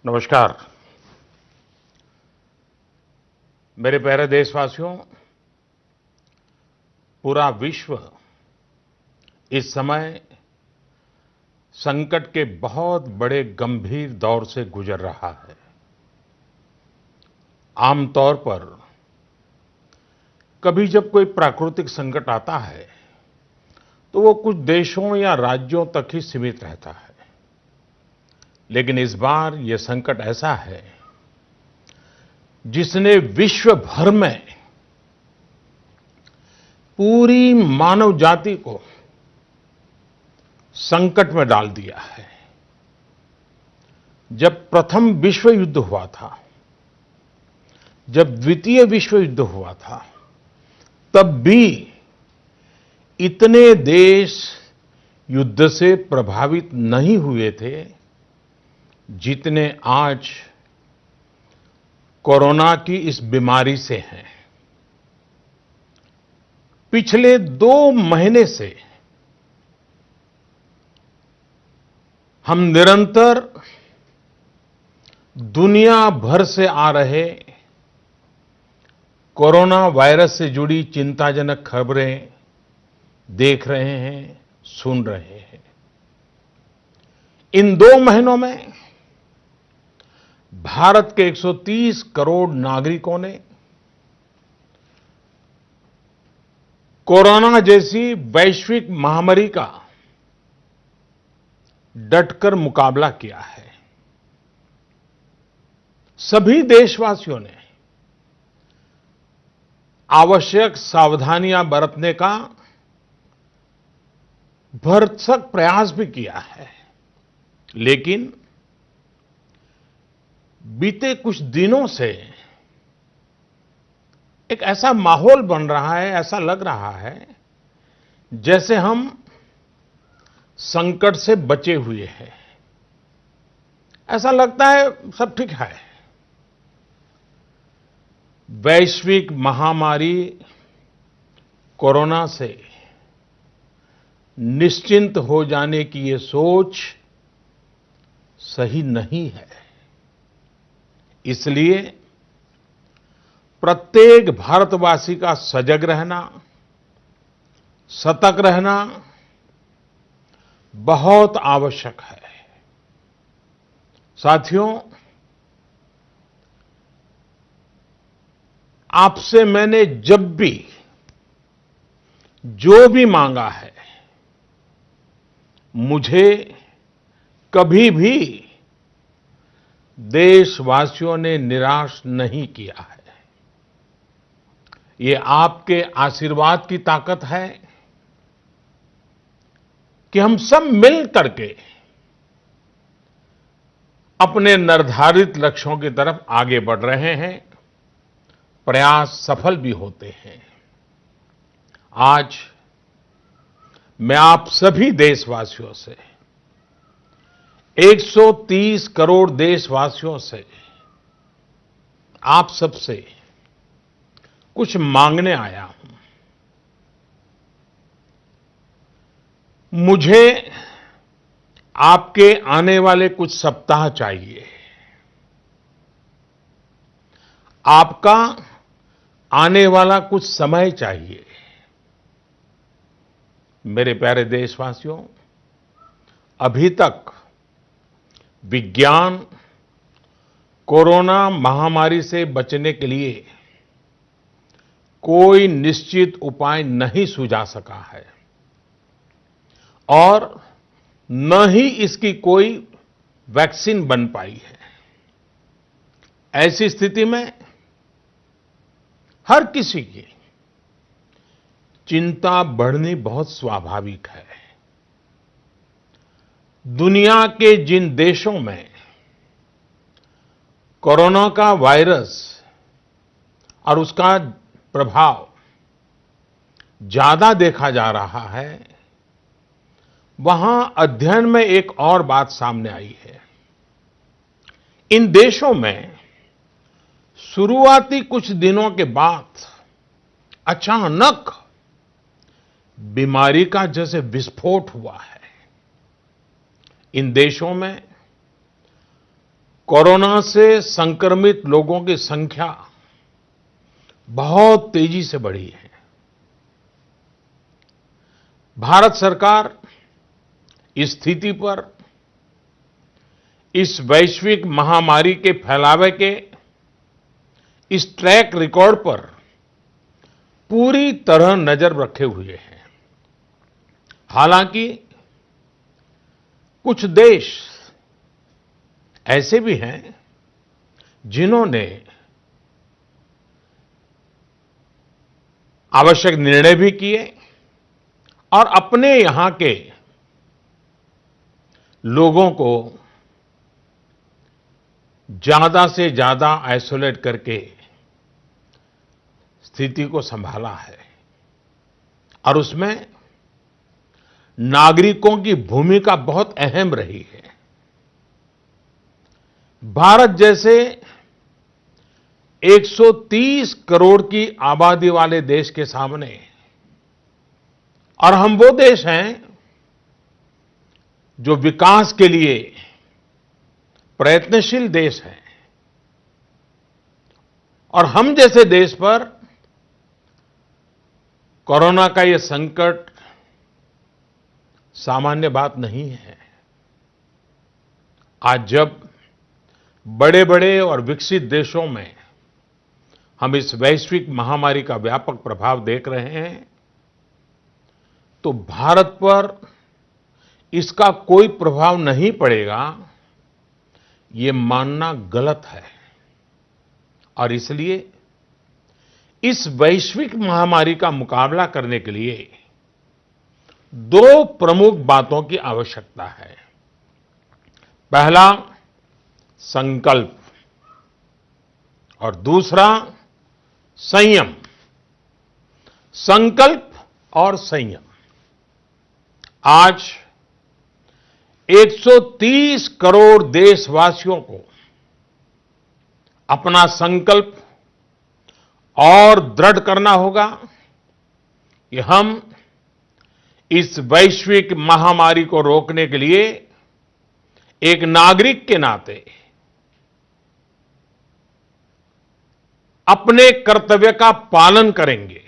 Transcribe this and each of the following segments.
नमस्कार। मेरे प्यारे देशवासियों, पूरा विश्व इस समय संकट के बहुत बड़े गंभीर दौर से गुजर रहा है। आमतौर पर कभी जब कोई प्राकृतिक संकट आता है, तो वो कुछ देशों या राज्यों तक ही सीमित रहता है। लेकिन इस बार ये संकट ऐसा है जिसने विश्व भर में पूरी मानव जाति को संकट में डाल दिया है। जब प्रथम विश्व युद्ध हुआ था, जब द्वितीय विश्व युद्ध हुआ था, तब भी इतने देश युद्ध से प्रभावित नहीं हुए थे जितने आज कोरोना की इस बीमारी से हैं। पिछले 2 महीने से हम निरंतर दुनिया भर से आ रहे कोरोना वायरस से जुड़ी चिंताजनक खबरें देख रहे हैं, सुन रहे हैं। इन 2 महीनों में भारत के 130 करोड़ नागरिकों ने कोरोना जैसी वैश्विक महामारी का डटकर मुकाबला किया है। सभी देशवासियों ने आवश्यक सावधानियां बरतने का भरसक प्रयास भी किया है। लेकिन बीते कुछ दिनों से एक ऐसा माहौल बन रहा है, ऐसा लग रहा है जैसे हम संकट से बचे हुए हैं। ऐसा लगता है सब ठीक है। वैश्विक महामारी कोरोना से निश्चिंत हो जाने की ये सोच सही नहीं है। इसलिए प्रत्येक भारतवासी का सजग रहना, सतर्क रहना बहुत आवश्यक है। साथियों, आपसे मैंने जब भी जो भी मांगा है, मुझे कभी भी देशवासियों ने निराश नहीं किया है। ये आपके आशीर्वाद की ताकत है कि हम सब मिल करके अपने निर्धारित लक्ष्यों की तरफ आगे बढ़ रहे हैं। प्रयास सफल भी होते हैं। आज मैं आप सभी देशवासियों से, 130 करोड़ देशवासियों से, आप सबसे कुछ मांगने आया हूं। मुझे आपके आने वाले कुछ सप्ताह चाहिए। आपका आने वाला कुछ समय चाहिए। मेरे प्यारे देशवासियों, अभी तक विज्ञान कोरोना महामारी से बचने के लिए कोई निश्चित उपाय नहीं सुझा सका है और न ही इसकी कोई वैक्सीन बन पाई है। ऐसी स्थिति में हर किसी की चिंता बढ़नी बहुत स्वाभाविक है। दुनिया के जिन देशों में कोरोना का वायरस और उसका प्रभाव ज्यादा देखा जा रहा है, वहां अध्ययन में एक और बात सामने आई है। इन देशों में शुरुआती कुछ दिनों के बाद अचानक बीमारी का जैसे विस्फोट हुआ है। इन देशों में कोरोना से संक्रमित लोगों की संख्या बहुत तेजी से बढ़ी है। भारत सरकार इस स्थिति पर, इस वैश्विक महामारी के फैलावे के इस ट्रैक रिकॉर्ड पर पूरी तरह नजर रखे हुए है। हालांकि कुछ देश ऐसे भी हैं जिन्होंने आवश्यक निर्णय भी किए और अपने यहां के लोगों को ज्यादा से ज्यादा आइसोलेट करके स्थिति को संभाला है और उसमें नागरिकों की भूमिका बहुत अहम रही है। भारत जैसे 130 करोड़ की आबादी वाले देश के सामने, और हम वो देश हैं जो विकास के लिए प्रयत्नशील देश हैं, और हम जैसे देश पर कोरोना का ये संकट सामान्य बात नहीं है। आज जब बड़े-बड़े और विकसित देशों में हम इस वैश्विक महामारी का व्यापक प्रभाव देख रहे हैं, तो भारत पर इसका कोई प्रभाव नहीं पड़ेगा, ये मानना गलत है। और इसलिए इस वैश्विक महामारी का मुकाबला करने के लिए दो प्रमुख बातों की आवश्यकता है। पहला, संकल्प, और दूसरा, संयम। संकल्प और संयम। आज 130 करोड़ देशवासियों को अपना संकल्प और दृढ़ करना होगा कि हम इस वैश्विक महामारी को रोकने के लिए एक नागरिक के नाते अपने कर्तव्य का पालन करेंगे।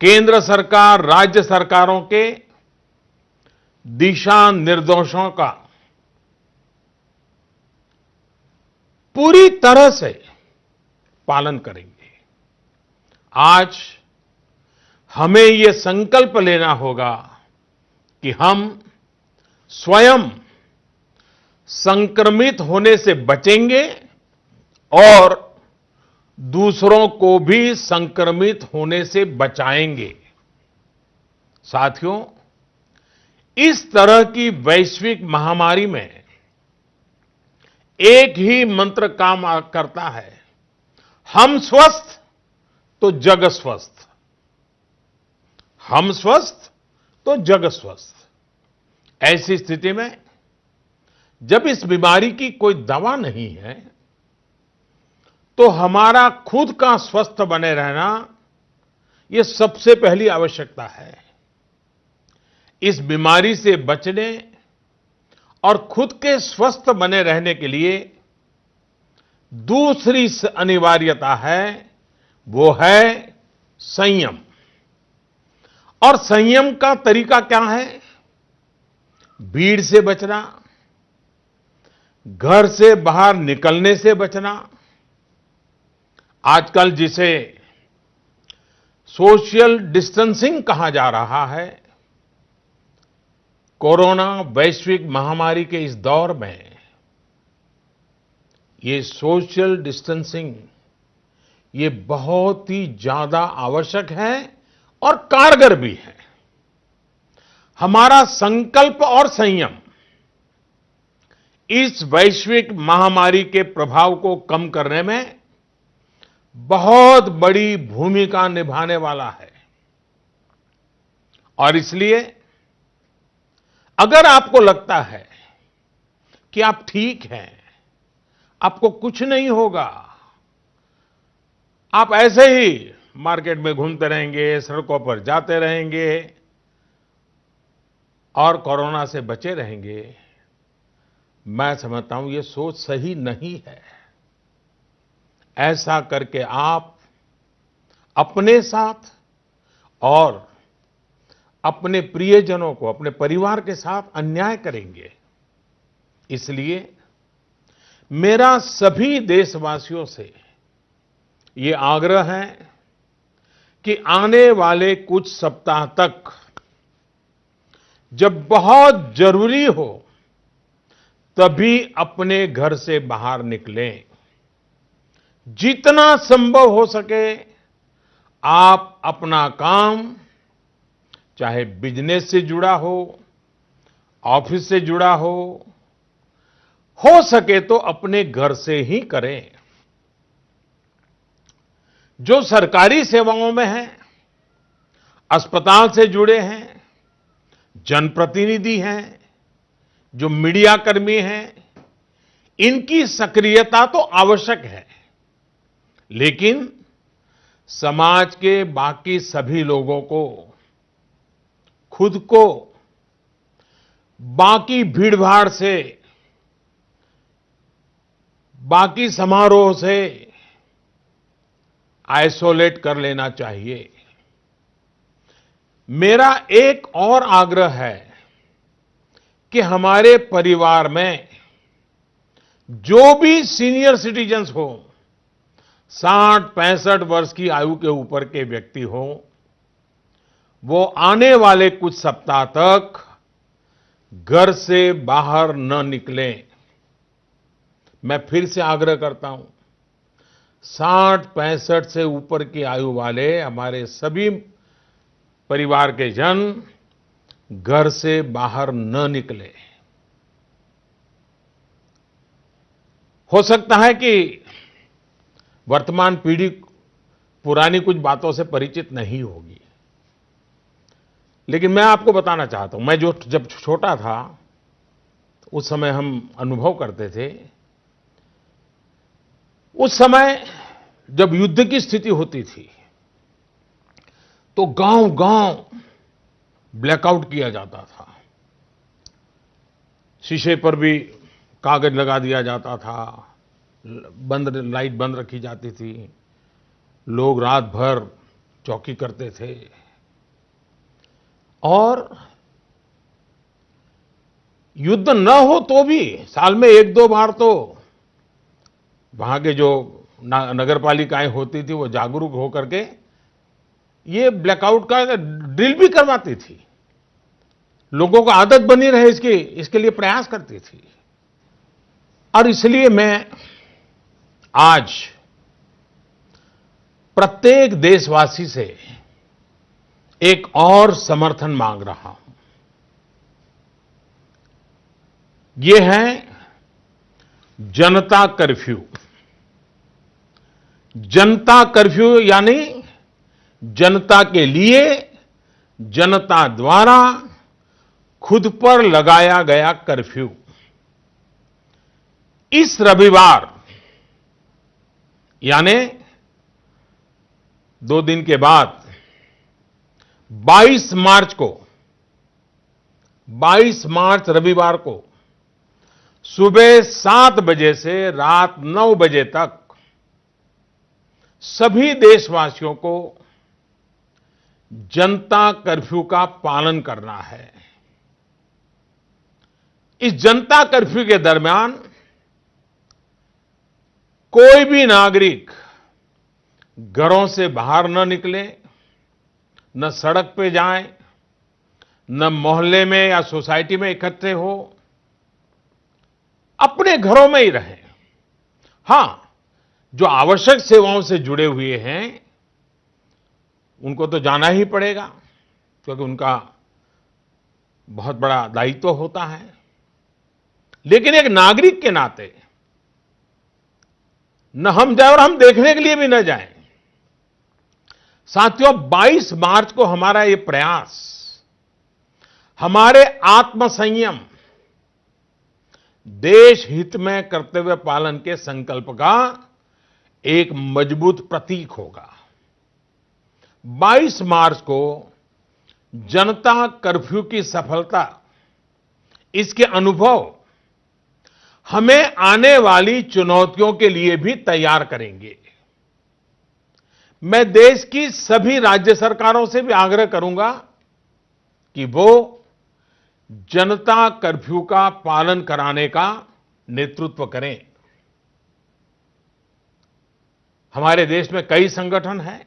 केंद्र सरकार, राज्य सरकारों के दिशा निर्देशों का पूरी तरह से पालन करेंगे। आज हमें यह संकल्प लेना होगा कि हम स्वयं संक्रमित होने से बचेंगे और दूसरों को भी संक्रमित होने से बचाएंगे। साथियों, इस तरह की वैश्विक महामारी में एक ही मंत्र काम करता है, हम स्वस्थ तो जग स्वस्थ। हम स्वस्थ तो जग स्वस्थ। ऐसी स्थिति में जब इस बीमारी की कोई दवा नहीं है, तो हमारा खुद का स्वस्थ बने रहना यह सबसे पहली आवश्यकता है। इस बीमारी से बचने और खुद के स्वस्थ बने रहने के लिए दूसरी अनिवार्यता है, वो है संयम। और संयम का तरीका क्या है? भीड़ से बचना, घर से बाहर निकलने से बचना, आजकल जिसे सोशल डिस्टेंसिंग कहा जा रहा है, कोरोना वैश्विक महामारी के इस दौर में ये सोशल डिस्टेंसिंग ये बहुत ही ज्यादा आवश्यक है और कारगर भी है। हमारा संकल्प और संयम इस वैश्विक महामारी के प्रभाव को कम करने में बहुत बड़ी भूमिका निभाने वाला है। और इसलिए अगर आपको लगता है कि आप ठीक हैं, आपको कुछ नहीं होगा, आप ऐसे ही मार्केट में घूमते रहेंगे, सड़कों पर जाते रहेंगे और कोरोना से बचे रहेंगे, मैं समझता हूं ये सोच सही नहीं है। ऐसा करके आप अपने साथ और अपने प्रियजनों को, अपने परिवार के साथ अन्याय करेंगे। इसलिए मेरा सभी देशवासियों से ये आग्रह है कि आने वाले कुछ सप्ताह तक जब बहुत जरूरी हो तभी अपने घर से बाहर निकलें। जितना संभव हो सके आप अपना काम, चाहे बिजनेस से जुड़ा हो, ऑफिस से जुड़ा हो सके तो अपने घर से ही करें। जो सरकारी सेवाओं में हैं, अस्पताल से जुड़े हैं, जनप्रतिनिधि हैं, जो मीडिया कर्मी हैं, इनकी सक्रियता तो आवश्यक है, लेकिन समाज के बाकी सभी लोगों को खुद को बाकी भीड़भाड़ से, बाकी समारोह से आइसोलेट कर लेना चाहिए। मेरा एक और आग्रह है कि हमारे परिवार में जो भी सीनियर सिटीजन्स हो, 60-65 वर्ष की आयु के ऊपर के व्यक्ति हो, वो आने वाले कुछ सप्ताह तक घर से बाहर न निकलें। मैं फिर से आग्रह करता हूं, 60-65 से ऊपर की आयु वाले हमारे सभी परिवार के जन घर से बाहर न निकले। हो सकता है कि वर्तमान पीढ़ी पुरानी कुछ बातों से परिचित नहीं होगी, लेकिन मैं आपको बताना चाहता हूं, मैं जब छोटा था उस समय हम अनुभव करते थे। उस समय जब युद्ध की स्थिति होती थी तो गांव-गांव ब्लैकआउट किया जाता था। शीशे पर भी कागज लगा दिया जाता था, लाइट बंद रखी जाती थी, लोग रात भर चौकी करते थे और युद्ध न हो तो भी साल में 1-2 बार तो वहां के जो नगर पालिकाएं होती थी वो जागरूक होकर के ये ब्लैकआउट का ड्रिल भी करवाती थी। लोगों को आदत बनी रहे इसके लिए प्रयास करती थी। और इसलिए मैं आज प्रत्येक देशवासी से एक और समर्थन मांग रहा हूं। ये है जनता कर्फ्यू। जनता कर्फ्यू यानी जनता के लिए, जनता द्वारा खुद पर लगाया गया कर्फ्यू। इस रविवार यानी 2 दिन के बाद 22 मार्च रविवार को सुबह 7 बजे से रात 9 बजे तक सभी देशवासियों को जनता कर्फ्यू का पालन करना है। इस जनता कर्फ्यू के दरमियान कोई भी नागरिक घरों से बाहर न निकले, न सड़क पे जाएं, न मोहल्ले में या सोसाइटी में इकट्ठे हो, अपने घरों में ही रहें। हां, जो आवश्यक सेवाओं से जुड़े हुए हैं उनको तो जाना ही पड़ेगा, क्योंकि उनका बहुत बड़ा दायित्व होता है। लेकिन एक नागरिक के नाते न हम जाएं और हम देखने के लिए भी न जाएं। साथियों, 22 मार्च को हमारा ये प्रयास हमारे आत्मसंयम, देश हित में कर्तव्य पालन के संकल्प का एक मजबूत प्रतीक होगा। 22 मार्च को जनता कर्फ्यू की सफलता, इसके अनुभव हमें आने वाली चुनौतियों के लिए भी तैयार करेंगे। मैं देश की सभी राज्य सरकारों से भी आग्रह करूंगा कि वो जनता कर्फ्यू का पालन कराने का नेतृत्व करें। हमारे देश में कई संगठन हैं,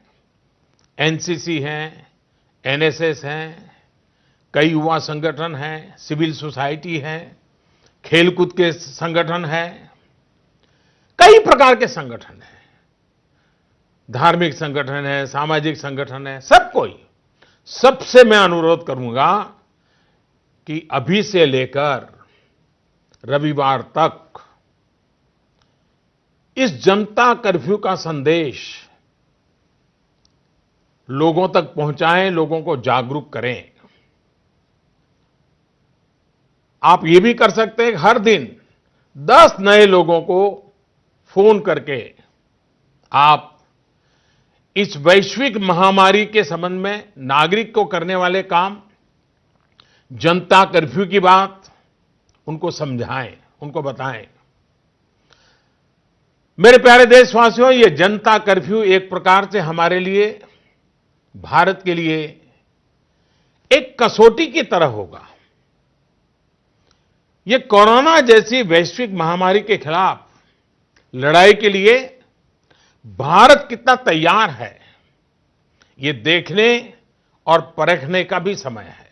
एनसीसी हैं, एनएसएस हैं, कई युवा संगठन हैं, सिविल सोसाइटी है, खेलकूद के संगठन हैं, कई प्रकार के संगठन हैं, धार्मिक संगठन है, सामाजिक संगठन है, सब कोई। सबसे मैं अनुरोध करूंगा कि अभी से लेकर रविवार तक इस जनता कर्फ्यू का संदेश लोगों तक पहुंचाएं, लोगों को जागरूक करें। आप ये भी कर सकते हैं कि हर दिन 10 नए लोगों को फोन करके आप इस वैश्विक महामारी के संबंध में नागरिक को करने वाले काम, जनता कर्फ्यू की बात उनको समझाएं, उनको बताएं। मेरे प्यारे देशवासियों, ये जनता कर्फ्यू एक प्रकार से हमारे लिए, भारत के लिए एक कसौटी की तरह होगा। ये कोरोना जैसी वैश्विक महामारी के खिलाफ लड़ाई के लिए भारत कितना तैयार है, ये देखने और परखने का भी समय है।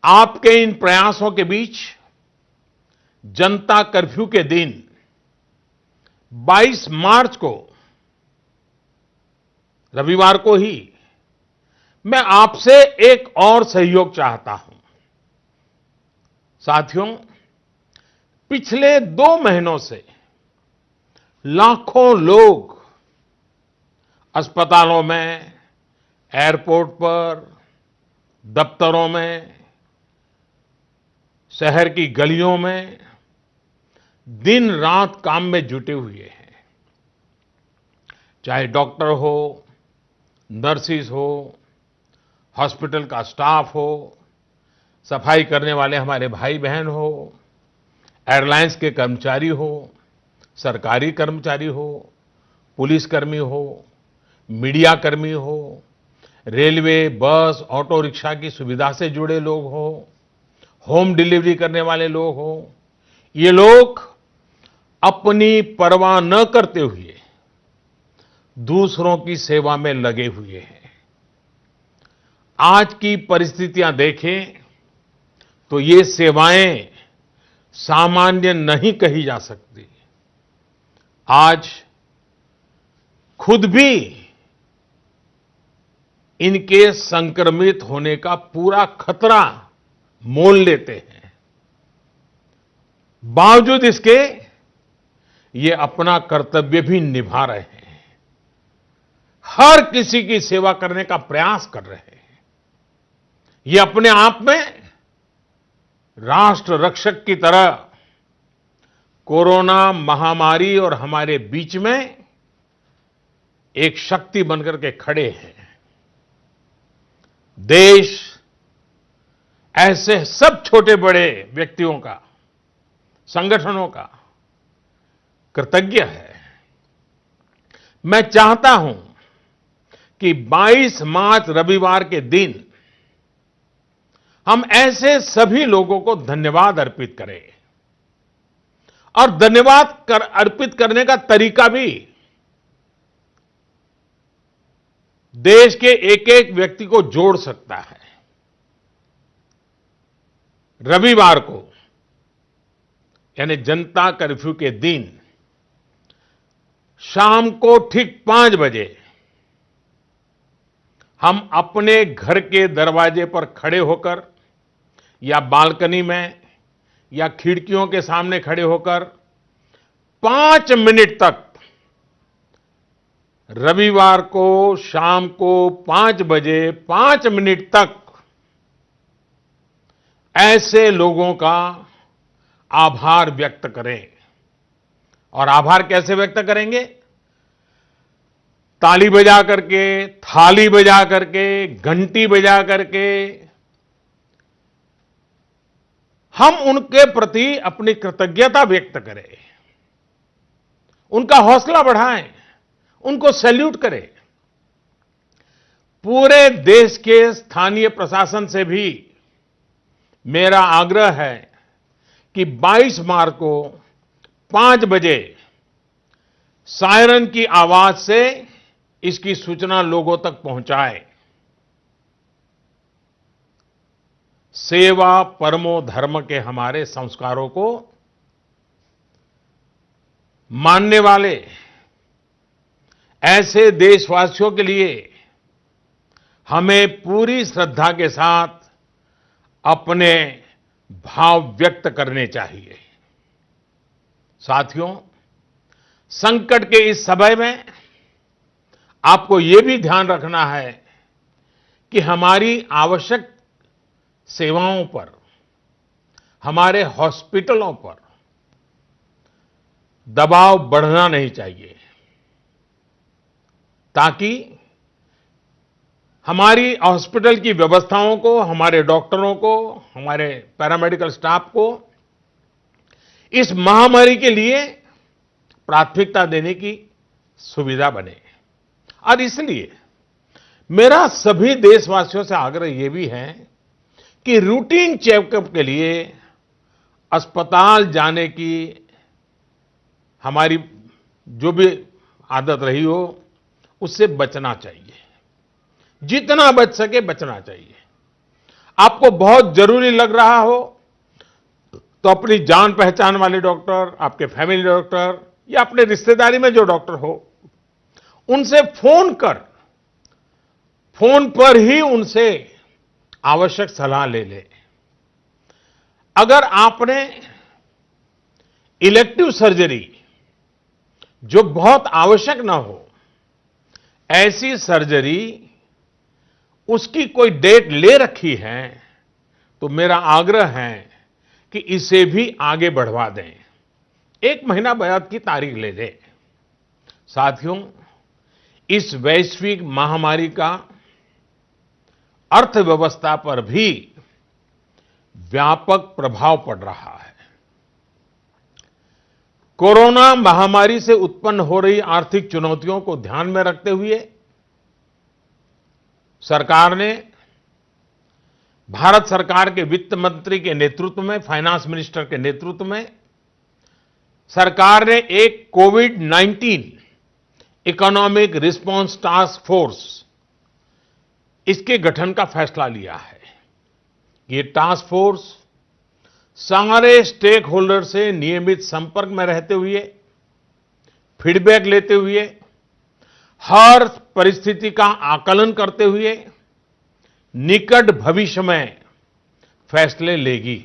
आपके इन प्रयासों के बीच जनता कर्फ्यू के दिन 22 मार्च को, रविवार को ही, मैं आपसे एक और सहयोग चाहता हूं। साथियों, पिछले 2 महीनों से लाखों लोग अस्पतालों में, एयरपोर्ट पर, दफ्तरों में, शहर की गलियों में दिन रात काम में जुटे हुए हैं। चाहे डॉक्टर हो, नर्सिस हो, हॉस्पिटल का स्टाफ हो, सफाई करने वाले हमारे भाई बहन हो, एयरलाइंस के कर्मचारी हो, सरकारी कर्मचारी हो, पुलिसकर्मी हो, मीडिया कर्मी हो, रेलवे, बस, ऑटो रिक्शा की सुविधा से जुड़े लोग हो, होम डिलीवरी करने वाले लोग हो, ये लोग अपनी परवाह न करते हुए दूसरों की सेवा में लगे हुए हैं। आज की परिस्थितियां देखें तो ये सेवाएं सामान्य नहीं कही जा सकती। आज खुद भी इनके संक्रमित होने का पूरा खतरा मोल लेते हैं। बावजूद इसके ये अपना कर्तव्य भी निभा रहे हैं, हर किसी की सेवा करने का प्रयास कर रहे हैं। ये अपने आप में राष्ट्र रक्षक की तरह कोरोना महामारी और हमारे बीच में एक शक्ति बनकर के खड़े हैं। देश ऐसे सब छोटे बड़े व्यक्तियों का, संगठनों का कृतज्ञ है। मैं चाहता हूं कि 22 मार्च रविवार के दिन हम ऐसे सभी लोगों को धन्यवाद अर्पित करें, और धन्यवाद अर्पित करने का तरीका भी देश के एक एक व्यक्ति को जोड़ सकता है। रविवार को, यानी जनता कर्फ्यू के दिन, शाम को ठीक 5 बजे हम अपने घर के दरवाजे पर खड़े होकर, या बालकनी में, या खिड़कियों के सामने खड़े होकर 5 मिनट तक, रविवार को शाम को 5 बजे 5 मिनट तक ऐसे लोगों का आभार व्यक्त करें। और आभार कैसे व्यक्त करेंगे? ताली बजा करके, थाली बजा करके, घंटी बजा करके, हम उनके प्रति अपनी कृतज्ञता व्यक्त करें, उनका हौसला बढ़ाएं, उनको सैल्यूट करें। पूरे देश के स्थानीय प्रशासन से भी मेरा आग्रह है कि 22 मार्च को 5 बजे सायरन की आवाज से इसकी सूचना लोगों तक पहुंचाए। सेवा परमो धर्म के हमारे संस्कारों को मानने वाले ऐसे देशवासियों के लिए हमें पूरी श्रद्धा के साथ अपने भाव व्यक्त करने चाहिए। साथियों, संकट के इस समय में आपको यह भी ध्यान रखना है कि हमारी आवश्यक सेवाओं पर, हमारे हॉस्पिटलों पर दबाव बढ़ना नहीं चाहिए, ताकि हमारी हॉस्पिटल की व्यवस्थाओं को, हमारे डॉक्टरों को, हमारे पैरामेडिकल स्टाफ को इस महामारी के लिए प्राथमिकता देने की सुविधा बने। और इसलिए मेरा सभी देशवासियों से आग्रह यह भी है कि रूटीन चेकअप के लिए अस्पताल जाने की हमारी जो भी आदत रही हो, उससे बचना चाहिए। जितना बच सके बचना चाहिए। आपको बहुत जरूरी लग रहा हो तो अपनी जान पहचान वाले डॉक्टर, आपके फैमिली डॉक्टर या अपने रिश्तेदारी में जो डॉक्टर हो, उनसे फोन पर ही उनसे आवश्यक सलाह ले ले। अगर आपने इलेक्टिव सर्जरी जो बहुत आवश्यक ना हो, ऐसी सर्जरी उसकी कोई डेट ले रखी है, तो मेरा आग्रह है कि इसे भी आगे बढ़वा दें। 1 महीना बाद की तारीख ले लें। साथियों, इस वैश्विक महामारी का अर्थव्यवस्था पर भी व्यापक प्रभाव पड़ रहा है। कोरोना महामारी से उत्पन्न हो रही आर्थिक चुनौतियों को ध्यान में रखते हुए सरकार ने, भारत सरकार के वित्त मंत्री के नेतृत्व में, फाइनेंस मिनिस्टर के नेतृत्व में सरकार ने एक कोविड-19 इकोनॉमिक रिस्पांस टास्क फोर्स, इसके गठन का फैसला लिया है। ये टास्क फोर्स सारे स्टेक होल्डर से नियमित संपर्क में रहते हुए, फीडबैक लेते हुए, हर परिस्थिति का आकलन करते हुए निकट भविष्य में फैसले लेगी।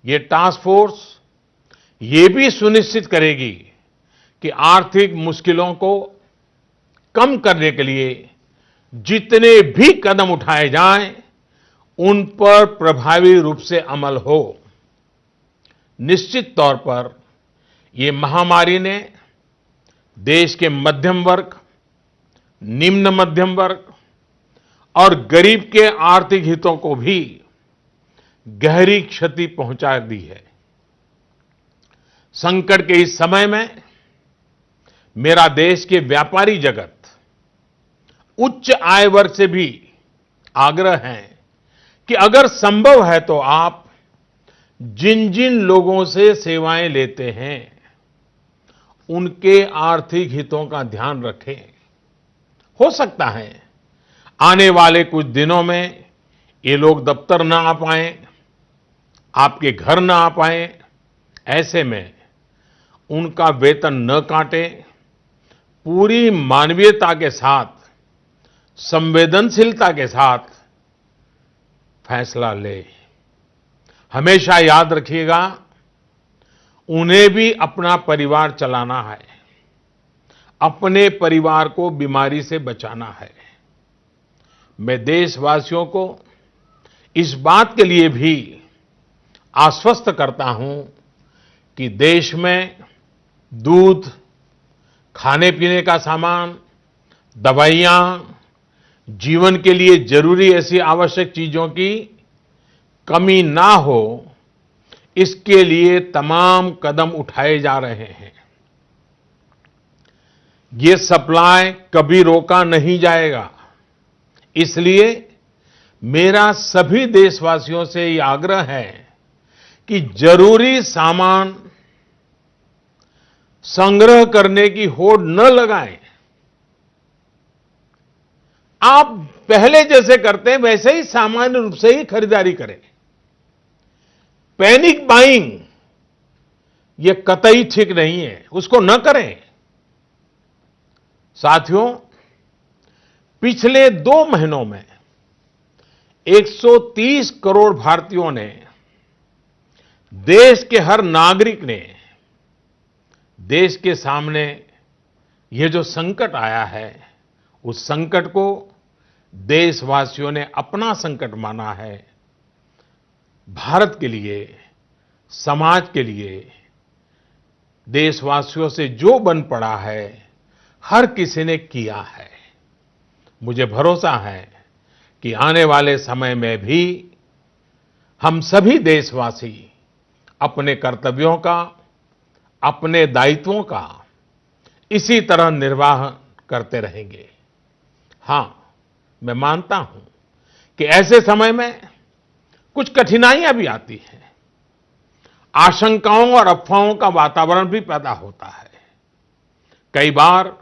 ये टास्क फोर्स ये भी सुनिश्चित करेगी कि आर्थिक मुश्किलों को कम करने के लिए जितने भी कदम उठाए जाएं, उन पर प्रभावी रूप से अमल हो। निश्चित तौर पर ये महामारी ने देश के मध्यम वर्ग, निम्न मध्यम वर्ग और गरीब के आर्थिक हितों को भी गहरी क्षति पहुंचा दी है। संकट के इस समय में मेरा देश के व्यापारी जगत, उच्च आय वर्ग से भी आग्रह है कि अगर संभव है तो आप जिन जिन लोगों से सेवाएं लेते हैं, उनके आर्थिक हितों का ध्यान रखें। हो सकता है आने वाले कुछ दिनों में ये लोग दफ्तर ना आ पाएं, आपके घर ना आ पाएं। ऐसे में उनका वेतन न काटें, पूरी मानवीयता के साथ, संवेदनशीलता के साथ फैसला ले। हमेशा याद रखिएगा, उन्हें भी अपना परिवार चलाना है, अपने परिवार को बीमारी से बचाना है। मैं देशवासियों को इस बात के लिए भी आश्वस्त करता हूं कि देश में दूध, खाने पीने का सामान, दवाइयां, जीवन के लिए जरूरी ऐसी आवश्यक चीजों की कमी ना हो, इसके लिए तमाम कदम उठाए जा रहे हैं। ये सप्लाई कभी रोका नहीं जाएगा। इसलिए मेरा सभी देशवासियों से ये आग्रह है कि जरूरी सामान संग्रह करने की होड़ न लगाएं। आप पहले जैसे करते हैं वैसे ही सामान्य रूप से ही खरीदारी करें। पैनिक बाइंग ये कतई ठीक नहीं है, उसको न करें। साथियों, पिछले 2 महीनों में 130 करोड़ भारतीयों ने, देश के हर नागरिक ने देश के सामने ये जो संकट आया है, उस संकट को देशवासियों ने अपना संकट माना है। भारत के लिए, समाज के लिए, देशवासियों से जो बन पड़ा है, हर किसी ने किया है। मुझे भरोसा है कि आने वाले समय में भी हम सभी देशवासी अपने कर्तव्यों का, अपने दायित्वों का इसी तरह निर्वाह करते रहेंगे। हां, मैं मानता हूं कि ऐसे समय में कुछ कठिनाइयां भी आती हैं। आशंकाओं और अफवाहों का वातावरण भी पैदा होता है। कई बार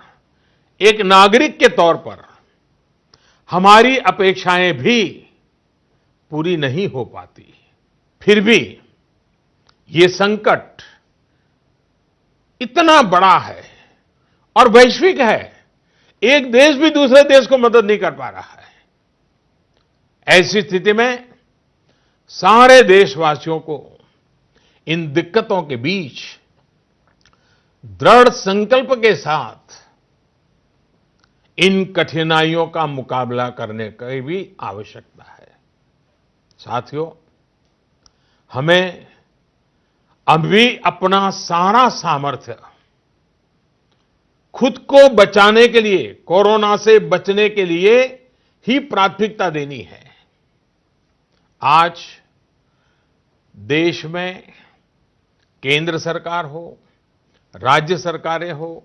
एक नागरिक के तौर पर हमारी अपेक्षाएं भी पूरी नहीं हो पाती। फिर भी ये संकट इतना बड़ा है और वैश्विक है। एक देश भी दूसरे देश को मदद नहीं कर पा रहा है। ऐसी स्थिति में सारे देशवासियों को इन दिक्कतों के बीच दृढ़ संकल्प के साथ इन कठिनाइयों का मुकाबला करने की भी आवश्यकता है। साथियों, हमें अभी अपना सारा सामर्थ्य खुद को बचाने के लिए, कोरोना से बचने के लिए ही प्राथमिकता देनी है। आज देश में केंद्र सरकार हो, राज्य सरकारें हो,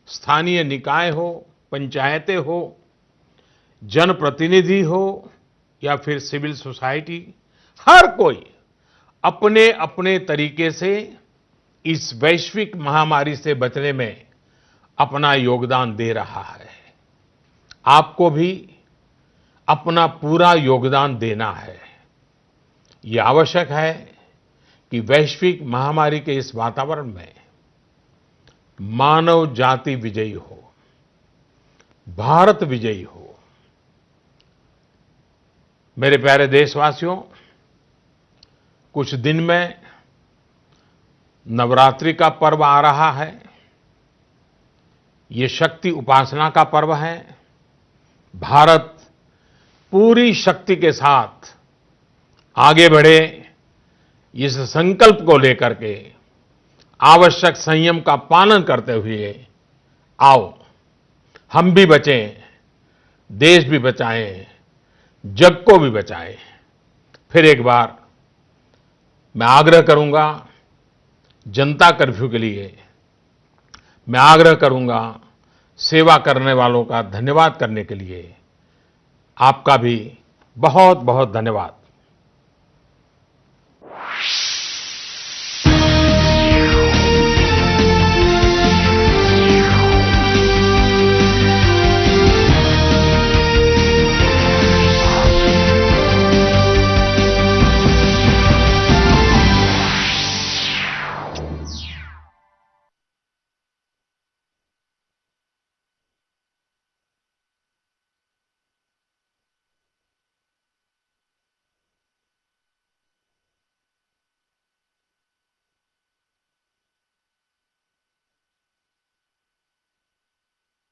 स्थानीय निकाय हो, पंचायतें हो, जनप्रतिनिधि हो या फिर सिविल सोसाइटी, हर कोई अपने अपने तरीके से इस वैश्विक महामारी से बचने में अपना योगदान दे रहा है। आपको भी अपना पूरा योगदान देना है। ये आवश्यक है कि वैश्विक महामारी के इस वातावरण में मानव जाति विजयी हो, भारत विजयी हो। मेरे प्यारे देशवासियों, कुछ दिन में नवरात्रि का पर्व आ रहा है। ये शक्ति उपासना का पर्व है। भारत पूरी शक्ति के साथ आगे बढ़े, इस संकल्प को लेकर के आवश्यक संयम का पालन करते हुए आओ हम भी बचें, देश भी बचाएं, जग को भी बचाएं। फिर एक बार मैं आग्रह करूंगा, जनता कर्फ्यू के लिए मैं आग्रह करूंगा, सेवा करने वालों का धन्यवाद करने के लिए। आपका भी बहुत बहुत धन्यवाद।